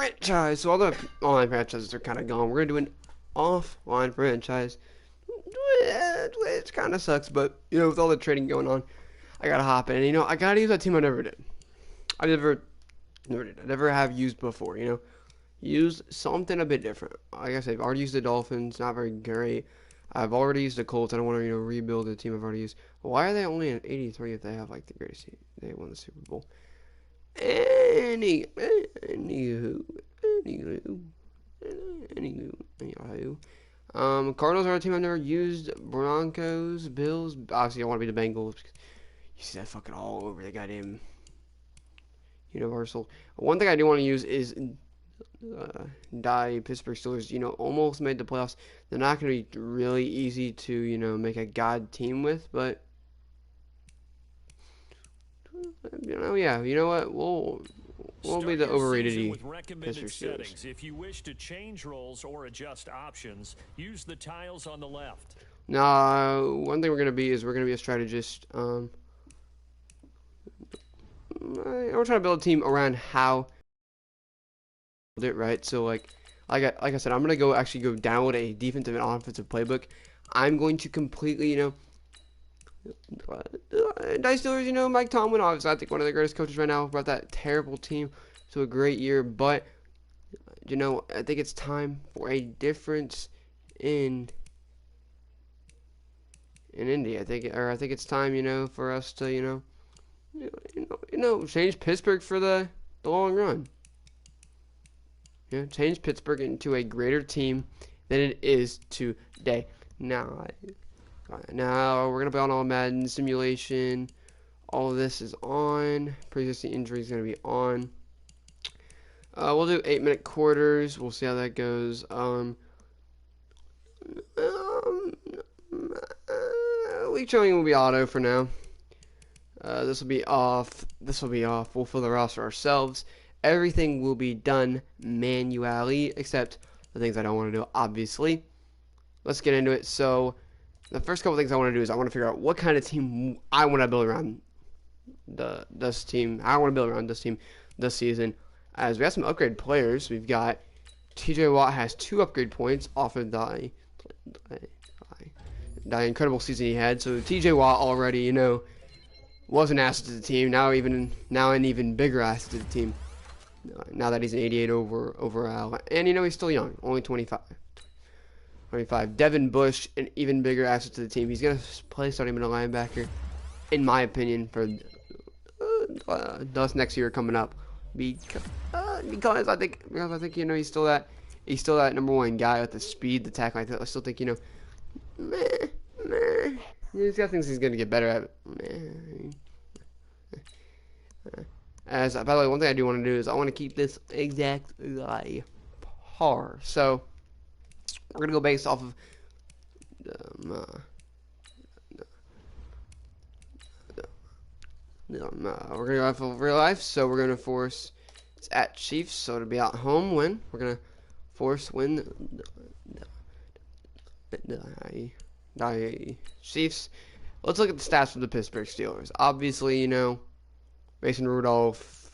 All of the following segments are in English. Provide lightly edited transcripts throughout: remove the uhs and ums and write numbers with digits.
franchise. So all the online franchises are kind of gone. We're gonna do an offline franchise. It kind of sucks, but you know, with all the trading going on, I gotta hop in. You know, I gotta use that team I never did. I never did. I never have used before. You know, use something a bit different. Like I said, I've already used the Dolphins. Not very great. I've already used the Colts. I don't want to, rebuild the team I've already used. Why are they only an 83 if they have like the greatest team? They won the Super Bowl. Anywho, anywho, anywho. Cardinals are a team I've never used. Broncos, Bills. Obviously, I want to be the Bengals. You see that fucking all over the goddamn Universal. One thing I do want to use is Pittsburgh Steelers. Almost made the playoffs. They're not going to be really easy to make a god team with, but yeah. You know what? We'll be the overrated Pittsburgh Steelers. If you wish to change roles or adjust options, use the tiles on the left. Now, one thing we're going to be a strategist. We're trying to build a team around how it, right? So like I said, I'm gonna go download a defensive and offensive playbook. I'm going to completely, Dice Steelers, Mike Tomlin, obviously I think one of the greatest coaches right now, brought that terrible team to a great year, but I think it's time for a difference in Indy. I think it's time, for us to, change Pittsburgh for the long run. Change Pittsburgh into a greater team than it is today. Now we're gonna play on all Madden simulation. All of this is on. Pre-existing injury is gonna be on. We'll do 8-minute quarters. We'll see how that goes. Week showing will be auto for now. This will be off. We'll fill the roster ourselves. Everything will be done manually, except the things I don't want to do, obviously. Let's get into it. So, the first couple things I want to do is I want to figure out what kind of team I want to build around this team. I want to build around this team this season. As we have some upgrade players, we've got TJ Watt has 2 upgrade points off of the incredible season he had. So TJ Watt already, was an asset to the team. Now an even bigger asset to the team. Now that he's an 88 overall. And he's still young, only 25. Devin Bush, an even bigger asset to the team. He's gonna play starting middle linebacker, in my opinion, for this next year coming up. Because I think he's still that number 1 guy with the speed, the tackle. I still think he's got things he's gonna get better at. By the way, one thing I do want to do is I want to keep this exactly par. So we're gonna go based off of we're gonna go off of real life. So we're gonna force it's at Chiefs, so it'll be at home win. We're gonna force win the Chiefs. Let's look at the stats for the Pittsburgh Steelers. Obviously, Mason Rudolph.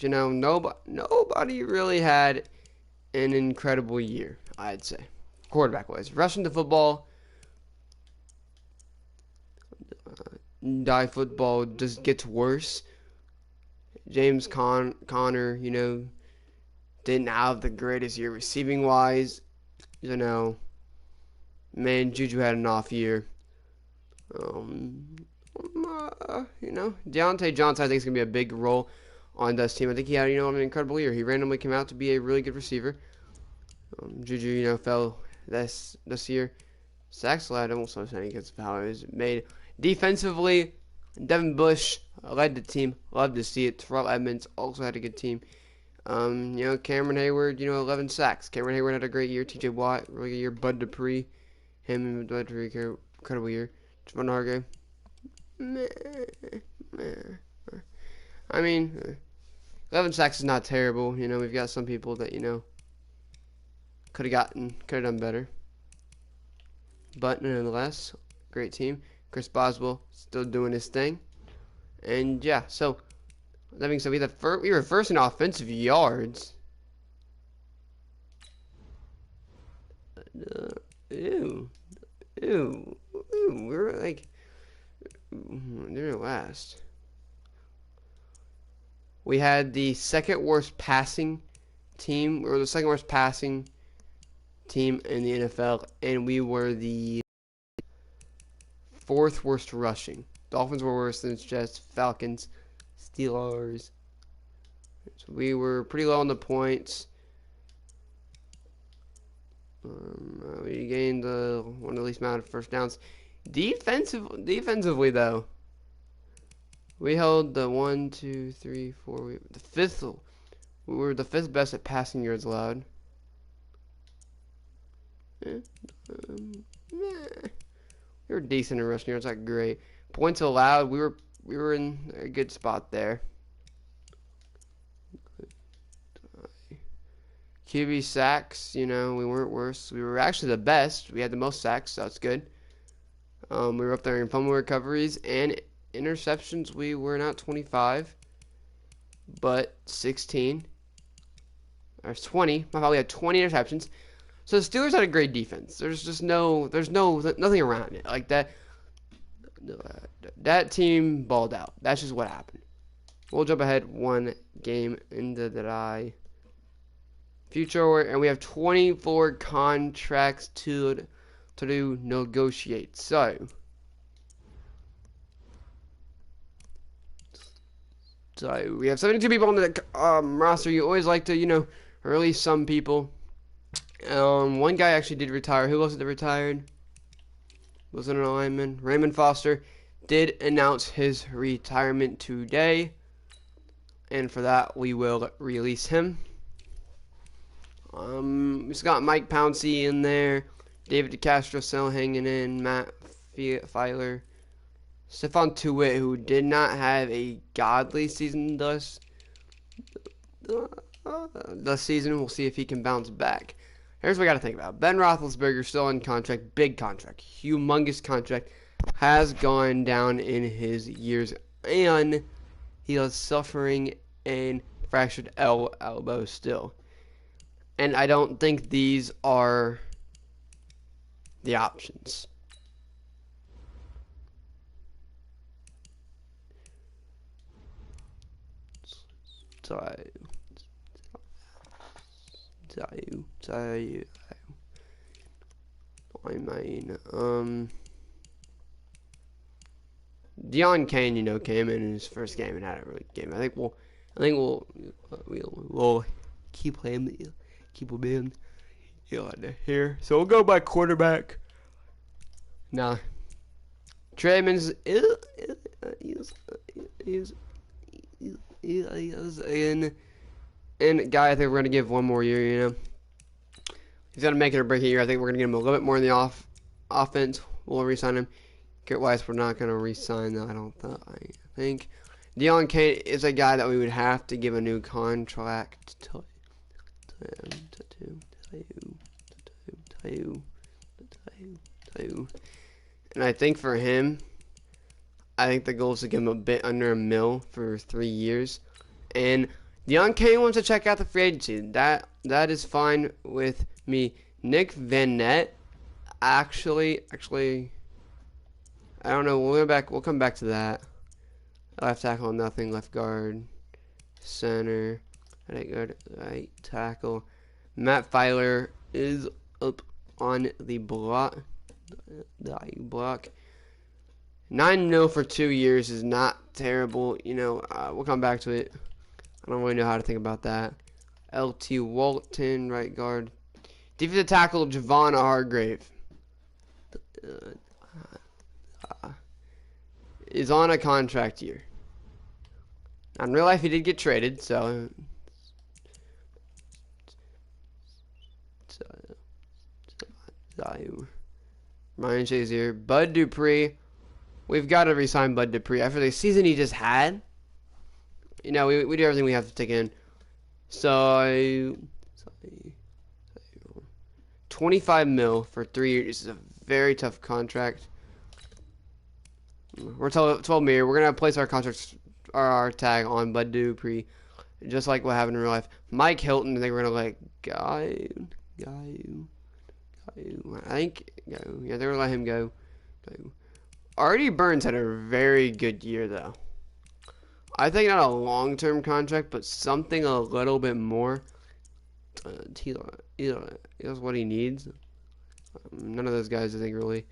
Nobody really had an incredible year, I'd say. Quarterback-wise. Rushing the football. Football just gets worse. James Conner, didn't have the greatest year receiving-wise. Man, Juju had an off year. Deontay Johnson, I think, is going to be a big role on this team. I think he had, an incredible year. He randomly came out to be a really good receiver. Juju, fell this year. Sacks led, almost so saying against Powers. Made defensively, Devin Bush led the team. Love to see it. Terrell Edmonds also had a good team. Cameron Hayward, 11 sacks. Cameron Hayward had a great year. TJ Watt, really good year. Bud Dupree, incredible year. Javon Hargrave. I mean, 11 sacks is not terrible. We've got some people that, could have done better. But nonetheless, great team. Chris Boswell still doing his thing. And yeah, so That being said, we were first in offensive yards. Ew. Ew. Ew. We were like... They're last. We had the second worst passing team. We were the second worst passing team in the NFL, and we were the fourth worst rushing. Dolphins were worse than Jets, Falcons, Steelers. So we were pretty low on the points. We gained one of the least amount of first downs. Defensively, though, we held the 1, 2, 3, 4. The fifth. We were the fifth best at passing yards allowed. We were decent in rushing yards, not great. Points allowed, we were in a good spot there. QB sacks, we weren't worse. We were actually the best. We had the most sacks, so that's good. We were up there in fumble recoveries and interceptions. We were not 25, but 16. Or 20. My fault. We had 20 interceptions. So the Steelers had a great defense. There's nothing around it like that. That team balled out. That's just what happened. We'll jump ahead one game into the future, and we have 24 contracts to negotiate. So we have 72 people on the roster. You always like to release some people. One guy actually did retire. Who was it that retired? Wasn't an lineman. Raymond Foster did announce his retirement today, and for that we will release him. We've got Mike Pouncey in there, David DeCastro still hanging in, Matt Filer, Stephon Tuitt, who did not have a godly season this season. We'll see if he can bounce back. Here's what we got to think about. Ben Roethlisberger still in contract, big contract, humongous contract, has gone down in his years, and he is suffering a fractured elbow still. And I don't think these are the options. Deion Kane, came in his first game and had a really good game. I think we'll keep him in here. So we'll go by quarterback. Now, Treyman's is in guy. I think we're gonna give one more year. He's gonna make it or break it year. I think we're gonna give him a little bit more in the offense. We'll re-sign him. Kurt Weiss, we're not gonna re-sign though. I think Deion Kane is a guy that we would have to give a new contract to. And I think for him, I think the goal is to give him a bit under $1 million for 3 years. And Deion Kane wants to check out the free agency. That is fine with me. Nick Van Nett, actually, I don't know. We'll come back to that. Left tackle, nothing. Left guard, center, right guard, right tackle. Matt Filer is up on the block. $9 million for 2 years is not terrible. We'll come back to it. I don't really know how to think about that. LT Walton, right guard. Defensive tackle, Javon Hargrave. Is on a contract year. In real life, he did get traded, so Ryan Shazier, Bud Dupree. We've got to re-sign Bud Dupree after the season he just had. We do everything we have to take in. So, $25 million for 3 years. This is a very tough contract. We're 12 million. We're gonna place our contracts our tag on Bud Dupree, just like what happened in real life. Mike Hilton, they were gonna let I think go. Yeah, they were gonna let him go. Artie Burns had a very good year though. I think not a long-term contract, but something a little bit more. He knows what he needs. None of those guys, I think, really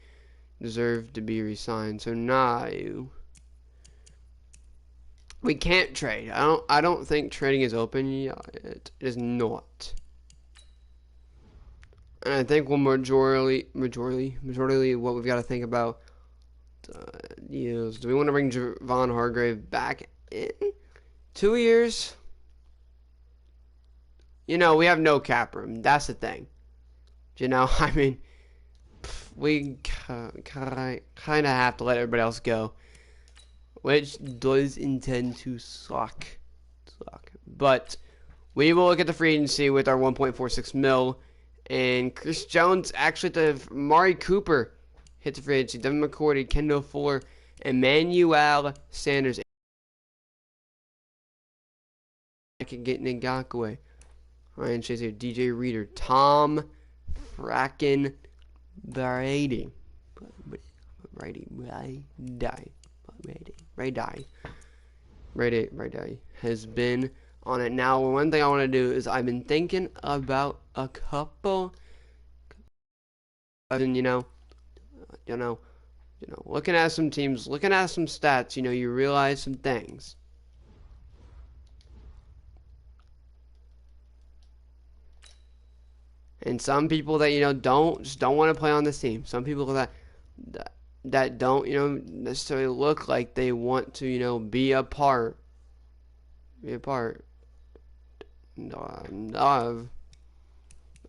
deserve to be re-signed. So now we can't trade. I don't think trading is open yet. It is not. And I think one majority what we've got to think about is, do we want to bring Javon Hargrave back in 2 years? You know, we have no cap room. That's the thing. You know, I mean, we kind of have to let everybody else go, which does intend to suck. But we will look at the free agency with our 1.46 mil, and Chris Jones actually the Mari Cooper hit the free agency. Devin McCourty, Kendall Fuller, Emmanuel Sanders, Ngakwe, Ryan Shazier, DJ Reader, Tom Frackin Brady. Brady has been on it. Now, one thing I want to do is I've been thinking about a couple, and looking at some teams, looking at some stats, you realize some things. And some people that don't want to play on this team. Some people that don't necessarily look like they want to be a part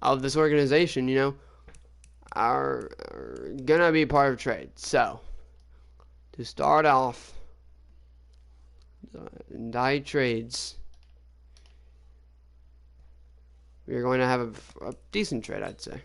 of this organization. Are gonna be part of trade. So to start off, die trades. We're going to have a decent trade, I'd say.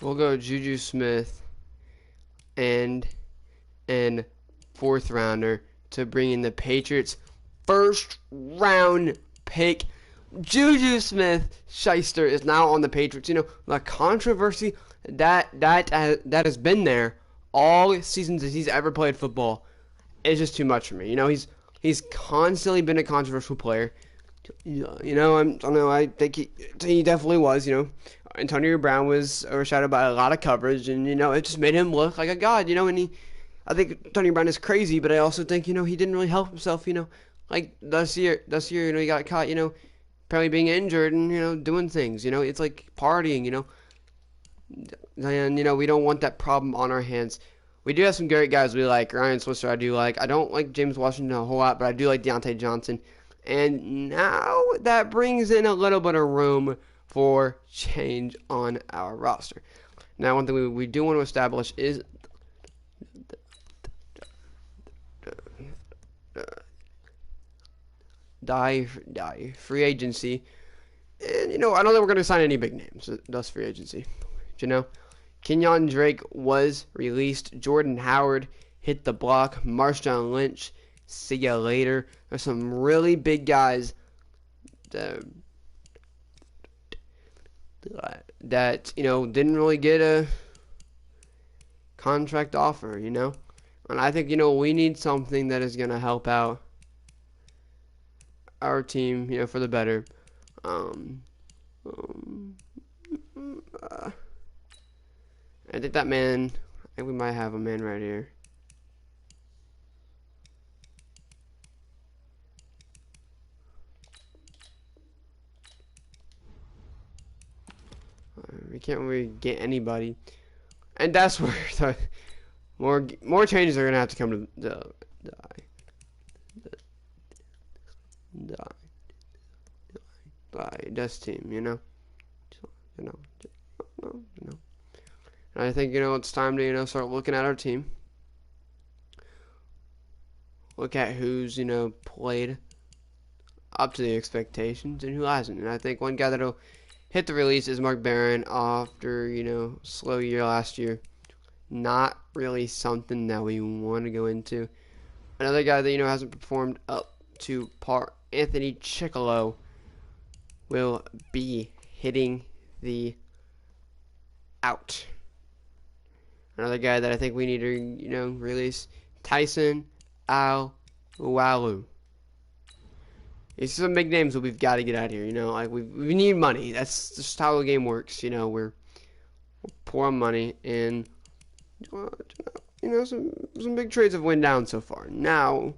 We'll go Juju Smith and fourth rounder to bring in the Patriots first round pick. Juju Smith Shyster is now on the Patriots. The controversy that has been there all seasons that he's ever played football is just too much for me. He's constantly been a controversial player. I think he definitely was. Antonio Brown was overshadowed by a lot of coverage, and it just made him look like a god. And I think Antonio Brown is crazy, but I also think he didn't really help himself. Like this year, he got caught. Apparently being injured and doing things. It's like partying. And we don't want that problem on our hands. We do have some great guys we like. Ryan Switzer, I do like. I don't like James Washington a whole lot, but I do like Deontay Johnson. And now that brings in a little bit of room for change on our roster. Now, one thing we do want to establish is free agency. And, I don't think we're going to sign any big names. That's free agency. Kenyon Drake was released. Jordan Howard hit the block. Marshawn Lynch, see ya later. There's some really big guys that didn't really get a contract offer, and I think we need something that is going to help out our team, for the better. I think that man, I think we might have a man right here. can't really get anybody, and that's where the more changes are gonna have to come to this team. You know, you know. And I think it's time to start looking at our team. Look at who's played up to the expectations and who hasn't. And I think one guy that'll hit the release is Mark Barron after slow year last year. Not really something that we want to go into. Another guy that hasn't performed up to par, Anthony Chickalo, will be hitting the out. Another guy that I think we need to release, Tyson Alualu. These are some big names that we've got to get out of here. Like we need money. That's just how the game works. We're poor on money, and some big trades have went down so far. Now,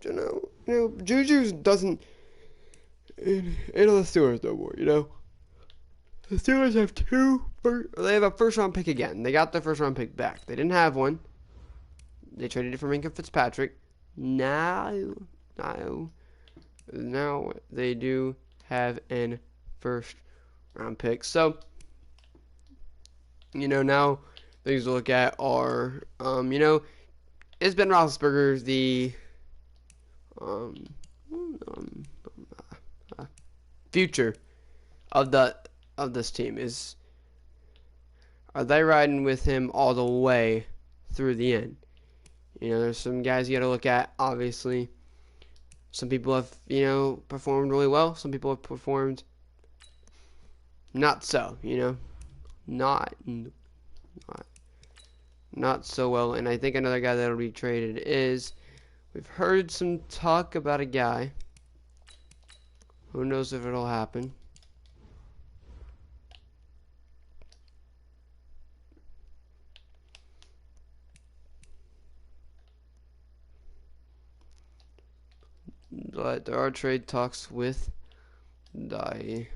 Juju doesn't into the Steelers no more. The Steelers have they have a first round pick again. They got their first round pick back. They didn't have one. They traded it for Minka Fitzpatrick. Now they do have an first round pick. So, now things to look at are, is Ben Roethlisberger the future of this team? Are they riding with him all the way through the end? There's some guys you got to look at, obviously. Some people have, performed really well. Some people have performed not so, not so well. And I think another guy that'll be traded is, we've heard some talk about a guy. Who knows if it'll happen. But there are trade talks with the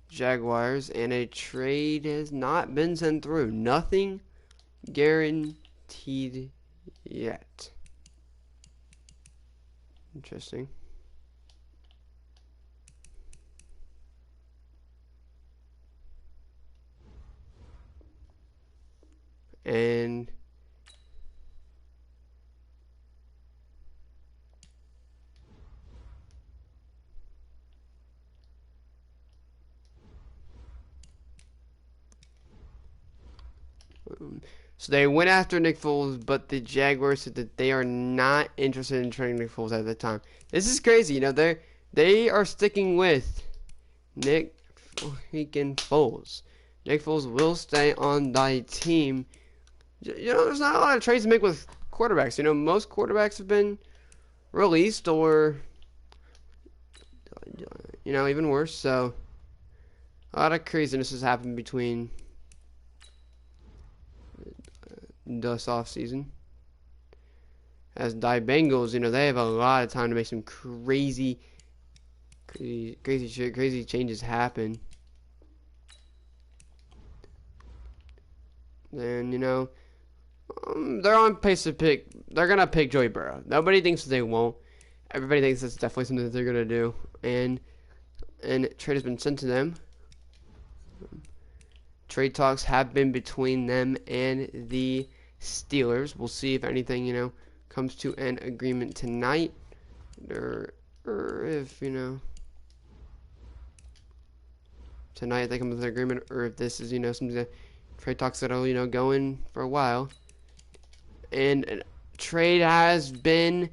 Jaguars, and a trade has not been sent through. Nothing guaranteed yet. Interesting. And so they went after Nick Foles, but the Jaguars said that they are not interested in trading Nick Foles at the time. This is crazy. They are sticking with Nick freaking Foles. Nick Foles will stay on the team. There's not a lot of trades to make with quarterbacks. Most quarterbacks have been released or, even worse. So, a lot of craziness has happened between this offseason. As the Bengals, they have a lot of time to make some crazy changes happen. And, they're on pace to pick. They're going to pick Joey Burrow. Nobody thinks that they won't. Everybody thinks that's definitely something that they're going to do. And trade has been sent to them. Trade talks have been between them and the Steelers. We'll see if anything, comes to an agreement tonight. Or if, tonight they come to an agreement. Or if this is, something that trade talks that'll, go in for a while. And a trade has been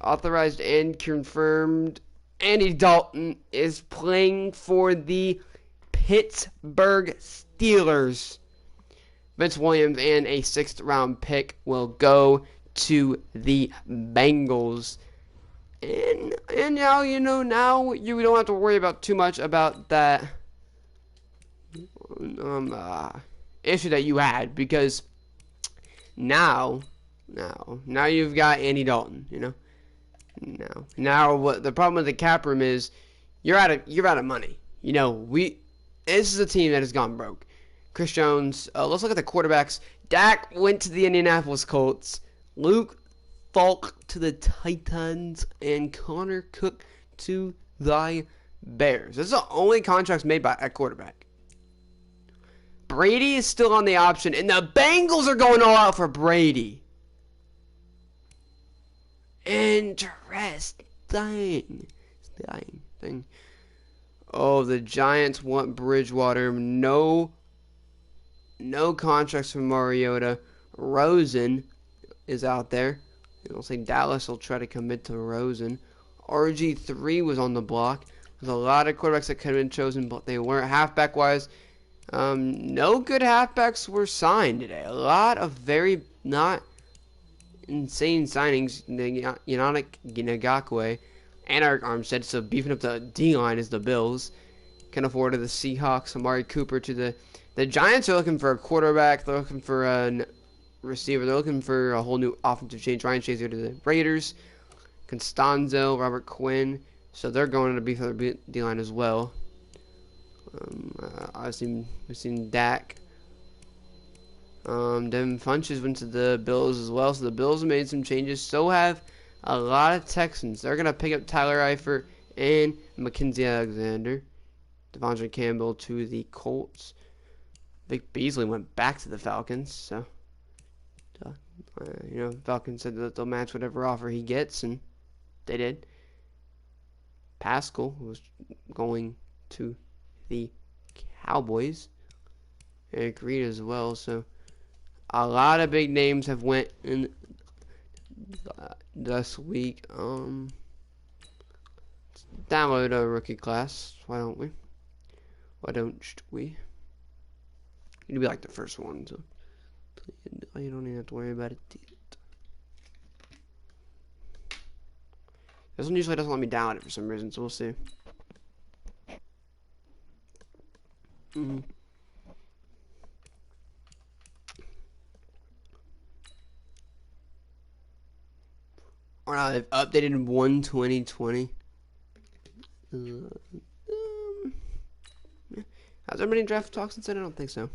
authorized and confirmed. Andy Dalton is playing for the Pittsburgh Steelers. Vince Williams and a 6th round pick will go to the Bengals. And now, now you don't have to worry about too much about that issue that you had, because now you've got Andy Dalton, No. Now, what the problem with the cap room is, you're out of money. You know, this is a team that has gone broke. Chris Jones. Let's look at the quarterbacks. Dak went to the Indianapolis Colts. Luke Falk to the Titans, and Connor Cook to the Bears. This is the only contracts made by a quarterback. Brady is still on the option, and the Bengals are going all out for Brady. Interesting. Oh, the Giants want Bridgewater. No contracts for Mariota. Rosen is out there. It'll say Dallas will try to commit to Rosen. RG3 was on the block. There's a lot of quarterbacks that could have been chosen, but they weren't. Halfback wise, no good halfbacks were signed today. A lot of very not insane signings. Yannick Ngakwe and Eric Armstead. So beefing up the D line is the Bills. Can afford to the Seahawks. Amari Cooper to the Giants are looking for a quarterback. They're looking for a receiver. They're looking for a whole new offensive change. Ryan Shazier to the Raiders. Constanzo, Robert Quinn. So they're going to beef up their D line as well. We've seen Dak. Devin Funches went to the Bills as well. So the Bills have made some changes. So have a lot of Texans. They're going to pick up Tyler Eifert and Mackenzie Alexander. Devondre Campbell to the Colts. Vic Beasley went back to the Falcons. So, Falcons said that they'll match whatever offer he gets, and they did. Pascal was going to the Cowboys. Eric Reed as well. So, a lot of big names have went in this week. Download a rookie class. Why don't we? You'd be like the first one, so you don't even have to worry about it. This one usually doesn't let me download it for some reason, so we'll see. Or now they've updated in 1/20/20. Has there been any draft talks since then? I don't think so.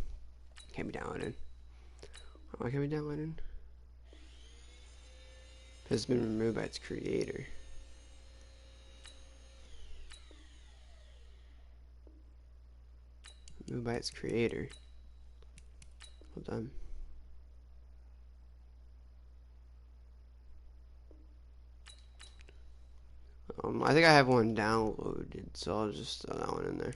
Can't be downloaded. Why can't be downloaded? It's been removed by its creator. Removed by its creator. Hold on. I think I have one downloaded, so I'll just throw that one in there.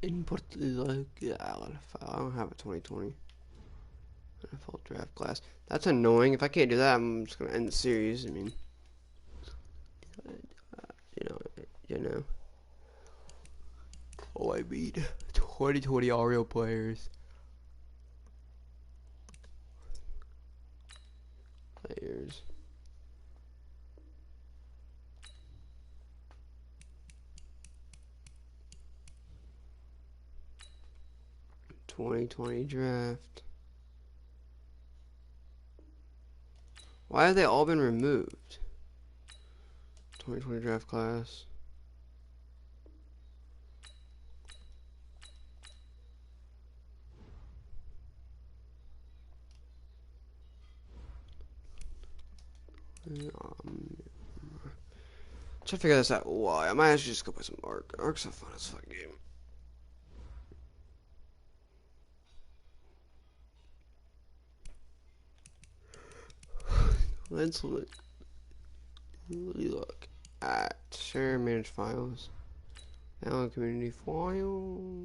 Import the I don't have a 2020 NFL draft class. That's annoying. If I can't do that, I'm just gonna end the series. I mean, you know. Oh, I mean, 2020 all real players. Players. '20 draft. Why have they all been removed? 2020 draft class. Try to figure this out. Why? I might actually just go play some Ark. Ark's a fun as fuck game. Let's look at share manage files. Download community files.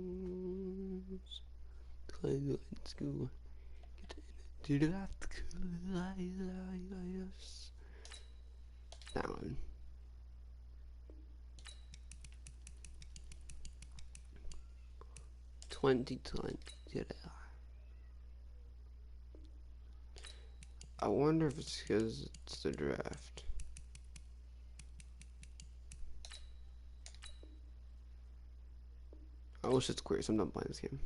Let's go. Do that. Download. I wonder if it's because it's the draft. I wish it's clear, so I'm not playing this game.